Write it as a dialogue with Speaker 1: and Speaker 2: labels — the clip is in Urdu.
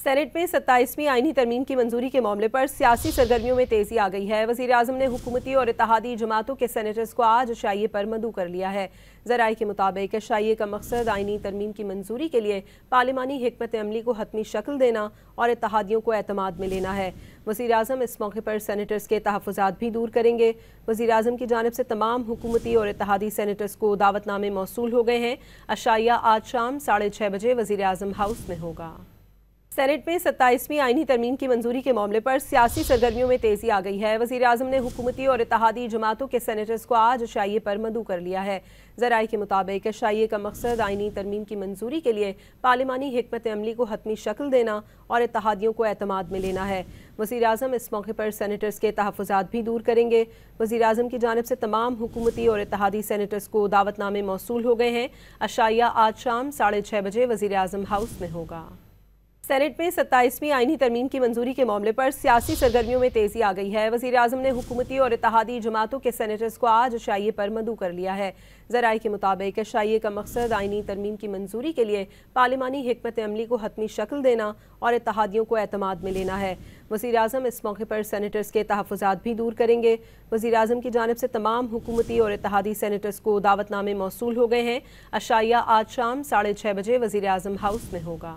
Speaker 1: سینٹ میں 27ویں آئینی ترمیم کی منظوری کے معاملے پر سیاسی سرگرمیوں میں تیزی آ گئی ہے۔ وزیر اعظم نے حکومتی اور اتحادی جماعتوں کے سینیٹرز کو آج عشائیے پر مدعو کر لیا ہے۔ ذرائع کے مطابق عشائیے کا مقصد آئینی ترمیم کی منظوری کے لیے پارلیمانی حکمت عملی کو حتمی شکل دینا اور اتحادیوں کو اعتماد میں لینا ہے۔ وزیر اعظم اس موقع پر سینیٹرز کے تحفظات بھی دور کریں گے۔ وزیر اعظم کی جانب سے تمام حکومتی اور اتحادی سینیٹرز کو دعوت نامے موصول ہو گئے ہیں۔ عشائیہ آج شام 6:30 بجے وزیر اعظم ہاؤس میں ہوگا۔ سینٹ میں 27ویں آئینی ترمیم کی منظوری کے معاملے پر سیاسی سرگرمیوں میں تیزی آ گئی ہے۔ وزیر اعظم نے حکومتی اور اتحادی جماعتوں کے سینیٹرز کو آج عشائیے پر مدعو کر لیا ہے۔ ذرائع کے مطابق عشائیے کا مقصد آئینی ترمیم کی منظوری کے لیے پارلیمانی حکمت عملی کو حتمی شکل دینا اور اتحادیوں کو اعتماد میں لینا ہے۔ وزیر اعظم اس موقع پر سینیٹرز کے تحفظات بھی دور کریں گے۔ وزیر اعظم کی جانب سے تمام حکومتی اور اتحادی سینیٹرز کو دعوت نامے موصول ہو گئے ہیں۔ عشائیہ آج شام 6:30 بجے وزیر اعظم ہاؤس میں ہوگا۔ سینٹ میں 27ویں آئینی ترمیم کی منظوری کے معاملے پر سیاسی سرگرمیوں میں تیزی آ گئی ہے۔ وزیر اعظم نے حکومتی اور اتحادی جماعتوں کے سینیٹرز کو آج عشائیے پر مدعو کر لیا ہے۔ ذرائع کے مطابق عشائیے کا مقصد آئینی ترمیم کی منظوری کے لیے پارلیمانی حکمت عملی کو حتمی شکل دینا اور اتحادیوں کو اعتماد میں لینا ہے۔ وزیر اعظم اس موقع پر سینیٹرز کے تحفظات بھی دور کریں گے۔ وزیر اعظم کی جانب سے تمام حکومتی اور اتحادی سینیٹرز کو دعوت نامے موصول ہو گئے ہیں۔ عشائیہ آج شام 6:30 بجے وزیر اعظم ہاؤس میں ہوگا۔